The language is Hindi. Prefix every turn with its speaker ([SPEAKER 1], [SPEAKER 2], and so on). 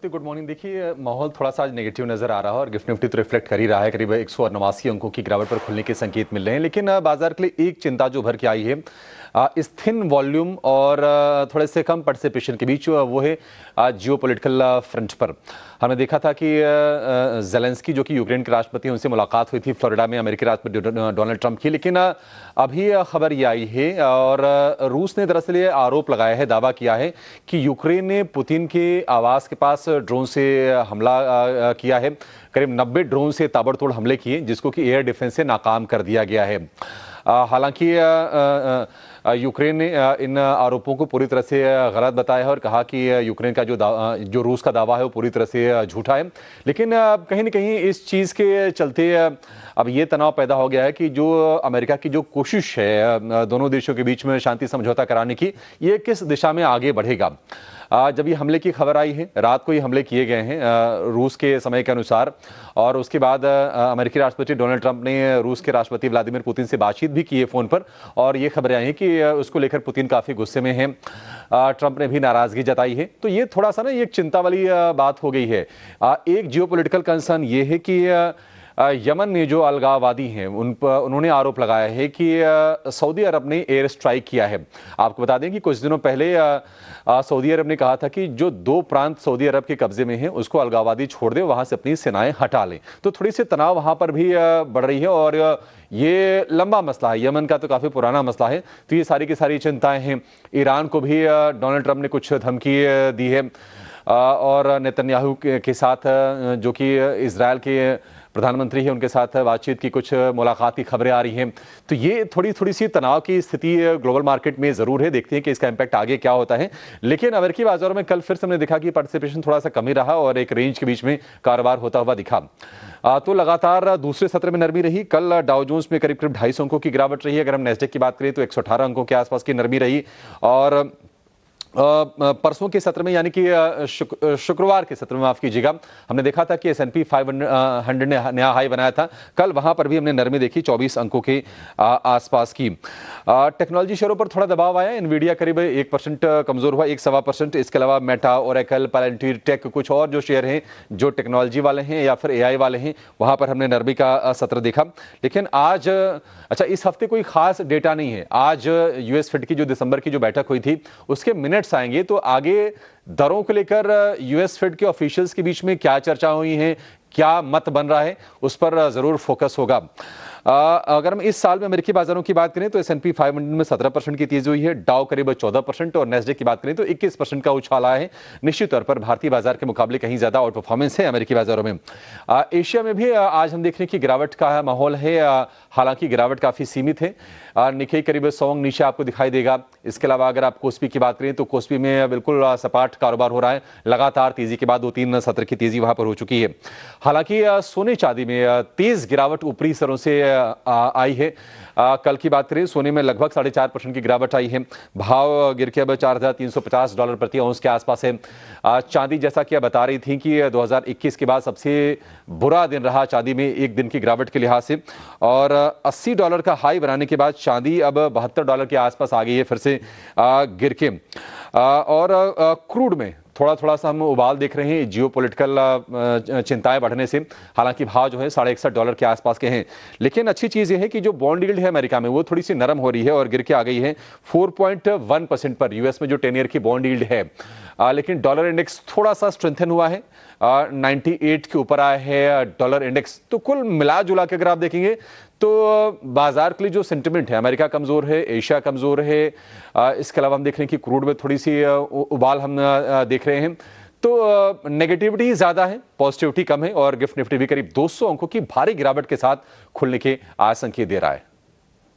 [SPEAKER 1] आरती, गुड मॉर्निंग। देखिए, माहौल थोड़ा सा आज नेगेटिव नजर आ रहा है और गिफ्ट निफ्टी तो रिफ्लेक्ट कर ही रहा है। करीब 189 अंकों की गिरावट पर खुलने के संकेत मिल रहे हैं, लेकिन बाजार के लिए एक चिंता जो उभर के आई है इस थिन वॉल्यूम और थोड़े से कम पार्टिसिपेशन के बीच, वो है जियोपॉलिटिकल फ्रंट पर। हमने देखा था कि ज़ेलेंस्की जो कि यूक्रेन के राष्ट्रपति हैं, उनसे मुलाकात हुई थी फ्लोरिडा में अमेरिकी राष्ट्रपति डोनाल्ड ट्रंप की, लेकिन अभी खबर ये आई है और रूस ने दरअसल ये आरोप लगाया है, दावा किया है कि यूक्रेन ने पुतिन के आवास के पास ड्रोन से हमला किया है। करीब 90 ड्रोन से ताबड़तोड़ हमले किए, जिसको कि एयर डिफेंस से नाकाम कर दिया गया है। हालांकि यूक्रेन ने इन आरोपों को पूरी तरह से गलत बताया है और कहा कि यूक्रेन का जो रूस का दावा है वो पूरी तरह से झूठा है। लेकिन कहीं न कहीं इस चीज़ के चलते अब ये तनाव पैदा हो गया है कि जो अमेरिका की जो कोशिश है दोनों देशों के बीच में शांति समझौता कराने की, ये किस दिशा में आगे बढ़ेगा। जब ये हमले की खबर आई है, रात को ये हमले किए गए हैं रूस के समय के अनुसार, और उसके बाद अमेरिकी राष्ट्रपति डोनाल्ड ट्रंप ने रूस के राष्ट्रपति व्लादिमीर पुतिन से बातचीत भी की है फ़ोन पर, और ये खबरें आई हैं कि उसको लेकर पुतिन काफ़ी गुस्से में हैं। ट्रंप ने भी नाराज़गी जताई है। तो ये थोड़ा सा ना ये चिंता वाली बात हो गई है। एक जियोपॉलिटिकल कंसर्न ये है कि यमन में जो अलगाववादी हैं उन्होंने आरोप लगाया है कि सऊदी अरब ने एयर स्ट्राइक किया है। आपको बता दें कि कुछ दिनों पहले सऊदी अरब ने कहा था कि जो 2 प्रांत सऊदी अरब के कब्जे में हैं उसको अलगाववादी छोड़ दे, वहां से अपनी सेनाएं हटा लें। तो थोड़ी सी तनाव वहां पर भी बढ़ रही है और ये लंबा मसला है, यमन का तो काफ़ी पुराना मसला है। तो ये सारी की सारी चिंताएं हैं। ईरान को भी डोनाल्ड ट्रंप ने कुछ धमकी दी है और नेतन्याहू के साथ जो कि इजरायल के प्रधानमंत्री है उनके साथ बातचीत की कुछ मुलाकात की खबरें आ रही हैं। तो ये थोड़ी सी तनाव की स्थिति ग्लोबल मार्केट में ज़रूर है। देखते हैं कि इसका इम्पैक्ट आगे क्या होता है। लेकिन अमेरिकी बाजारों में कल फिर से हमने देखा कि पार्टिसिपेशन थोड़ा सा कम ही रहा और एक रेंज के बीच में कारोबार होता हुआ दिखा। तो लगातार दूसरे सत्र में नरमी रही। कल डाउ जोन्स में करीब 250 अंकों की गिरावट रही है। अगर हम नेस्डेक की बात करें तो 118 अंकों के आसपास की नरमी रही, और परसों के सत्र में यानी कि शुक्रवार के सत्र में, माफ कीजिएगा, हमने देखा था कि S&P 500 ने नया हाई बनाया था। कल वहां पर भी हमने नरमी देखी 24 अंकों के आसपास की। टेक्नोलॉजी शेयरों पर थोड़ा दबाव आया। एनवीडिया करीब 1% कमजोर हुआ, 1-1.25%। इसके अलावा मेटा, ओरेकल, पैलेंटियर टेक, कुछ और जो शेयर हैं जो टेक्नोलॉजी वाले हैं या फिर AI वाले हैं, वहां पर हमने नरमी का सत्र देखा। लेकिन आज इस हफ्ते कोई खास डेटा नहीं है। आज US फेड की जो दिसंबर की जो बैठक हुई थी उसके मिनट्स आएंगे, तो आगे दरों को लेकर US फेड के ऑफिशियल्स के बीच में क्या चर्चा हुई है, क्या मत बन रहा है, उस पर जरूर फोकस होगा। अगर हम इस साल में अमेरिकी बाजारों की बात करें तो S&P 500 में 17% की तेजी हुई है, डाउ करीब 14% और नेस्डेक की बात करें तो 21% का उछाल आया है। निश्चित तौर पर भारतीय बाजार के मुकाबले कहीं ज्यादा आउट परफॉर्मेंस है अमेरिकी बाजारों में। एशिया में भी आज हम देख रहे हैं कि गिरावट का माहौल है, हालांकि गिरावट काफी सीमित है। निkkei करीब 100 अंक नीचे आपको दिखाई देगा। इसके अलावा अगर आप कोस्पी की बात करें तो कोस्पी में बिल्कुल सपाट कारोबार हो रहा है। लगातार तेजी के बाद 2-3 सत्र की तेजी वहां पर हो चुकी है। हालांकि सोने चांदी में तेज गिरावट ऊपरी स्तरों से आई है। कल की बात करें, सोने में लगभग 4.5% की गिरावट आई है। भाव गिर के अब $4,350 प्रति औंस के आसपास है। चांदी, जैसा कि आप बता रही थी कि 2021 के बाद सबसे बुरा दिन रहा चांदी में एक दिन की गिरावट के लिहाज से, और $80 का हाई बनाने के बाद चांदी अब $72 के आसपास आ गई है फिर से गिर के। और क्रूड में थोड़ा सा हम उबाल देख रहे हैं जियोपॉलिटिकल चिंताएं बढ़ने से। हालांकि भाव जो है $160 के आसपास के हैं। लेकिन अच्छी चीज़ ये है कि जो बॉन्ड यील्ड है अमेरिका में वो थोड़ी सी नरम हो रही है और गिर के आ गई है 4.1% पर। US में जो 10 ईयर की बॉन्ड यील्ड है, लेकिन डॉलर इंडेक्स थोड़ा सा स्ट्रेंथन हुआ है, 98 के ऊपर आया है डॉलर इंडेक्स। तो कुल मिला जुला के अगर आप देखेंगे तो बाजार के लिए जो सेंटिमेंट है, अमेरिका कमजोर है, एशिया कमजोर है। इसके अलावा हम देख रहे हैं कि क्रूड में थोड़ी सी उबाल हम देख रहे हैं। तो नेगेटिविटी ज्यादा है, पॉजिटिविटी कम है, और गिफ्ट निफ्टी भी करीब 200 अंकों की भारी गिरावट के साथ खुलने के आज संकेत दे रहा है।